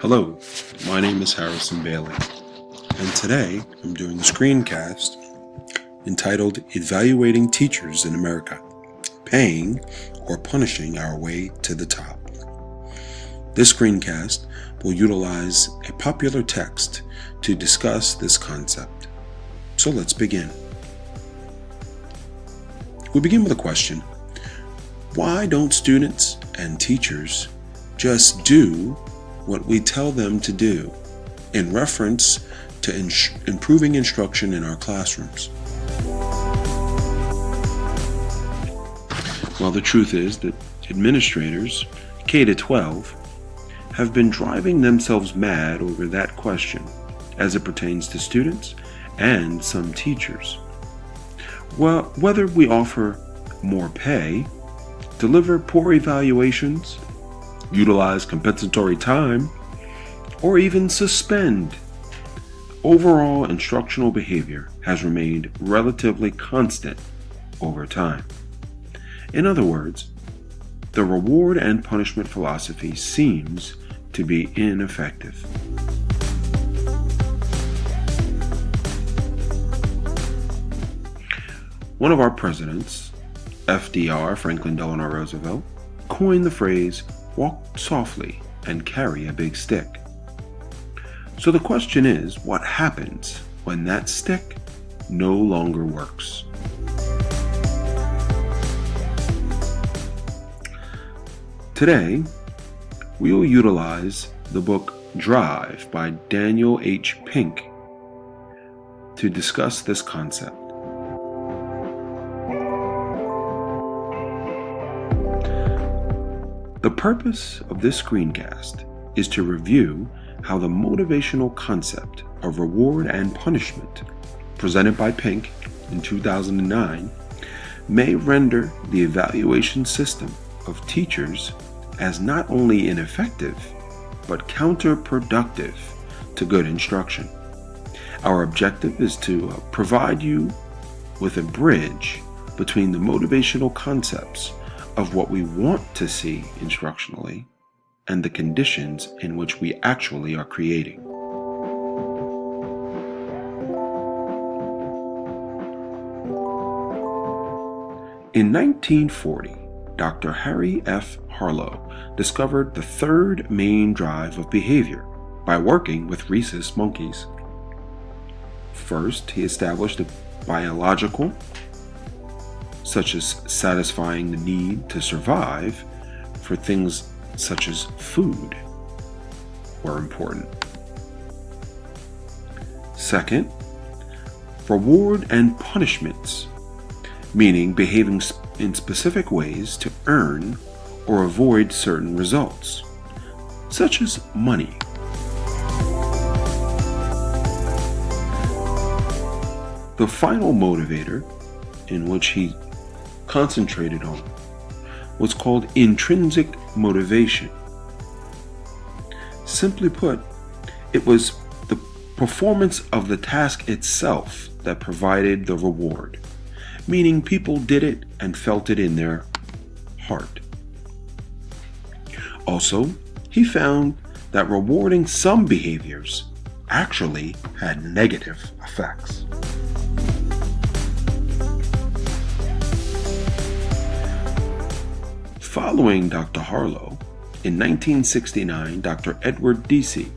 Hello, my name is Harrison Bailey, and today I'm doing a screencast entitled Evaluating Teachers in America, Paying or Punishing Our Way to the Top. This screencast will utilize a popular text to discuss this concept. So let's begin. We begin with a question. Why don't students and teachers just do what we tell them to do in reference to improving instruction in our classrooms? Well, the truth is that administrators, K-12, have been driving themselves mad over that question as it pertains to students and some teachers. Well, whether we offer more pay, deliver poor evaluations, utilize compensatory time, or even suspend, overall instructional behavior has remained relatively constant over time. In other words, the reward and punishment philosophy seems to be ineffective. One of our presidents, FDR, Franklin Delano Roosevelt, coined the phrase, "Walk softly and carry a big stick." So the question is, what happens when that stick no longer works? Today, we will utilize the book Drive by Daniel H. Pink to discuss this concept. The purpose of this screencast is to review how the motivational concept of reward and punishment, presented by Pink in 2009, may render the evaluation system of teachers as not only ineffective, but counterproductive to good instruction. Our objective is to provide you with a bridge between the motivational concepts of what we want to see instructionally and the conditions in which we actually are creating. In 1940, Dr. Harry F. Harlow discovered the third main drive of behavior by working with rhesus monkeys. First, he established a biological, such as satisfying the need to survive, for things such as food were important. Second, reward and punishments, meaning behaving in specific ways to earn or avoid certain results, such as money. The final motivator, in which he concentrated on, was called intrinsic motivation. Simply put, it was the performance of the task itself that provided the reward, meaning people did it and felt it in their heart. Also, he found that rewarding some behaviors actually had negative effects. Following Dr. Harlow, in 1969, Dr. Edward Deci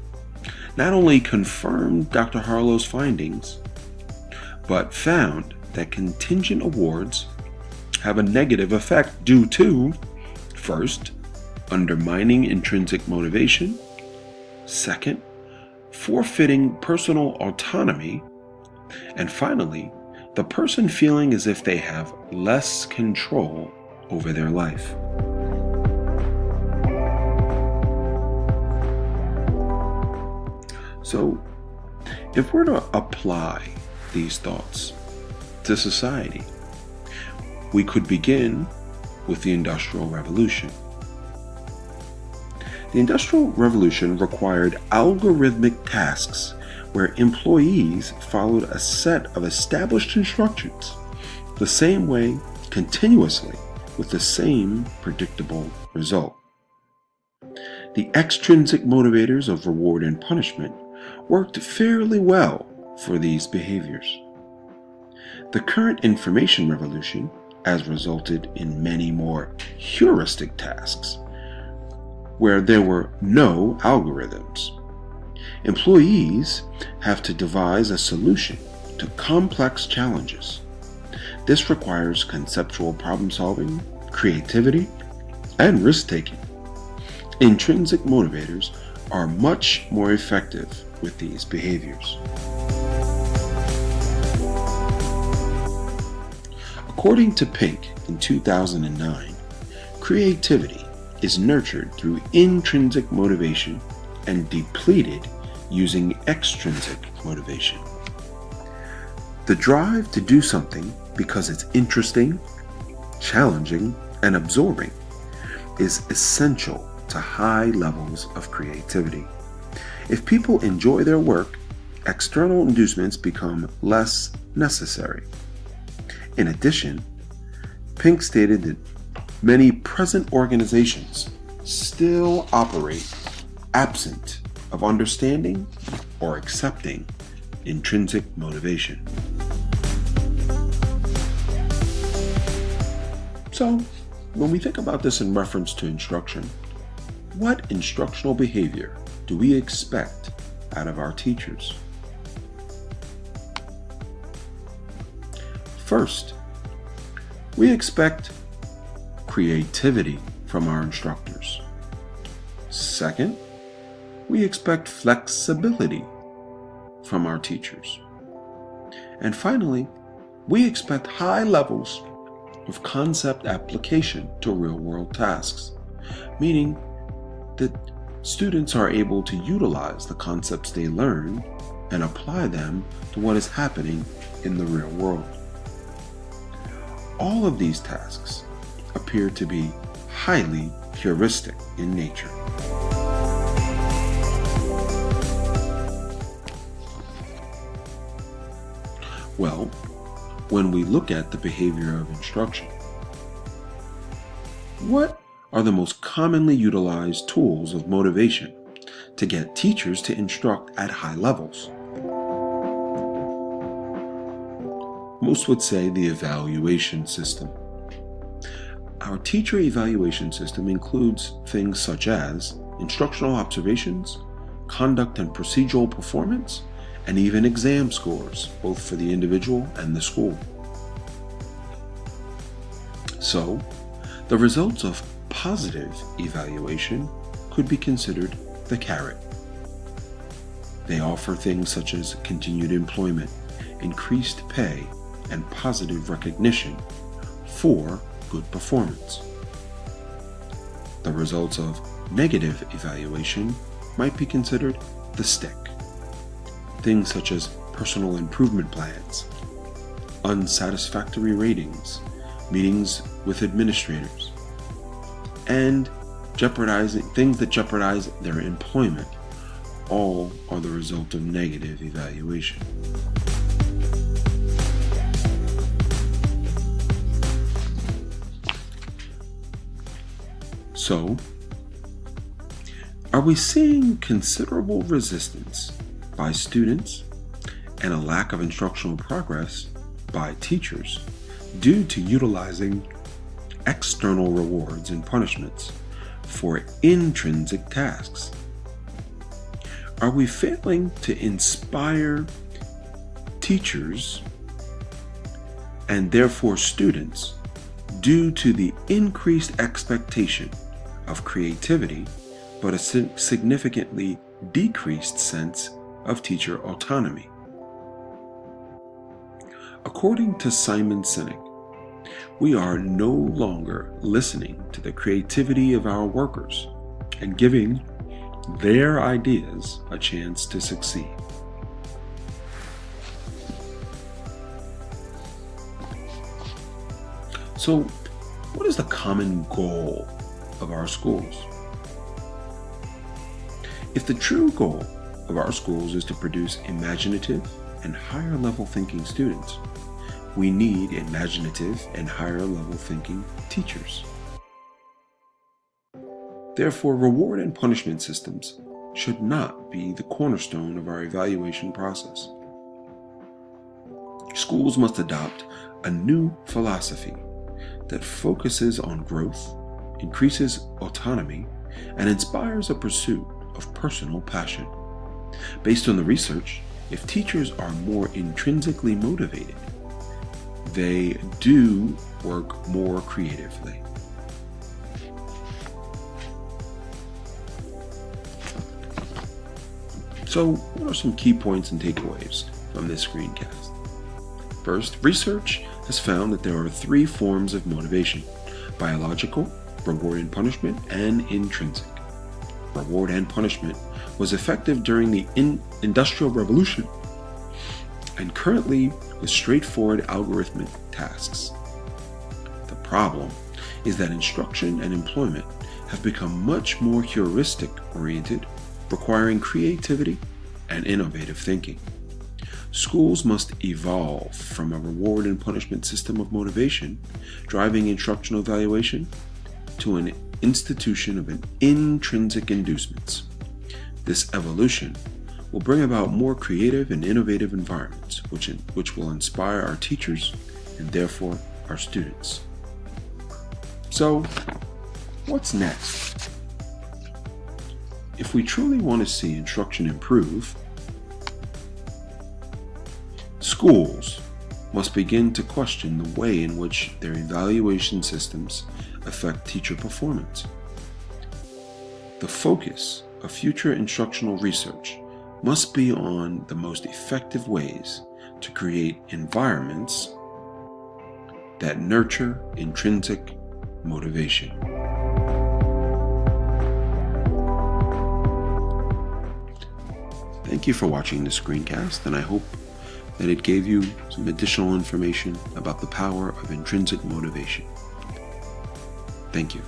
not only confirmed Dr. Harlow's findings, but found that contingent awards have a negative effect due to, first, undermining intrinsic motivation, second, forfeiting personal autonomy, and finally, the person feeling as if they have less control over their life. So, if we're to apply these thoughts to society, we could begin with the Industrial Revolution. The Industrial Revolution required algorithmic tasks where employees followed a set of established instructions the same way continuously with the same predictable result. The extrinsic motivators of reward and punishment worked fairly well for these behaviors. The current information revolution has resulted in many more heuristic tasks where there were no algorithms. Employees have to devise a solution to complex challenges. This requires conceptual problem solving, creativity, and risk taking. Intrinsic motivators are much more effective with these behaviors. According to Pink in 2009, creativity is nurtured through intrinsic motivation and depleted using extrinsic motivation. The drive to do something because it's interesting, challenging, and absorbing is essential to high levels of creativity. If people enjoy their work, external inducements become less necessary. In addition, Pink stated that many present organizations still operate absent of understanding or accepting intrinsic motivation. So, when we think about this in reference to instruction, what instructional behavior do we expect out of our teachers? First, we expect creativity from our instructors. Second, we expect flexibility from our teachers. And finally, we expect high levels of concept application to real-world tasks, meaning that students are able to utilize the concepts they learn and apply them to what is happening in the real world. All of these tasks appear to be highly heuristic in nature. Well, when we look at the behavior of instruction, what are the most commonly utilized tools of motivation to get teachers to instruct at high levels? Most would say the evaluation system. Our teacher evaluation system includes things such as instructional observations, conduct and procedural performance, and even exam scores, both for the individual and the school. So, the results of positive evaluation could be considered the carrot. They offer things such as continued employment, increased pay, and positive recognition for good performance. The results of negative evaluation might be considered the stick. Things such as personal improvement plans, unsatisfactory ratings, meetings with administrators, and things that jeopardize their employment, all are the result of negative evaluation. So, are we seeing considerable resistance by students and a lack of instructional progress by teachers due to utilizing external rewards and punishments for intrinsic tasks? Are we failing to inspire teachers and therefore students due to the increased expectation of creativity, but a significantly decreased sense of teacher autonomy? According to Simon Sinek, we are no longer listening to the creativity of our workers and giving their ideas a chance to succeed. So, what is the common goal of our schools? If the true goal of our schools is to produce imaginative and higher level thinking students, we need imaginative and higher level thinking teachers. Therefore, reward and punishment systems should not be the cornerstone of our evaluation process. Schools must adopt a new philosophy that focuses on growth, increases autonomy, and inspires a pursuit of personal passion. Based on the research, if teachers are more intrinsically motivated, they do work more creatively. So, what are some key points and takeaways from this screencast? First, research has found that there are 3 forms of motivation: biological, reward and punishment, and intrinsic. Reward and punishment was effective during the Industrial Revolution and currently with straightforward algorithmic tasks. The problem is that instruction and employment have become much more heuristic-oriented, requiring creativity and innovative thinking. Schools must evolve from a reward and punishment system of motivation, driving instructional evaluation, to an institution of an intrinsic inducements. This evolution will bring about more creative and innovative environments, which will inspire our teachers and therefore our students. So, what's next? If we truly want to see instruction improve, schools must begin to question the way in which their evaluation systems affect teacher performance. The focus of future instructional research must be on the most effective ways to create environments that nurture intrinsic motivation. Thank you for watching this screencast, and I hope that it gave you some additional information about the power of intrinsic motivation. Thank you.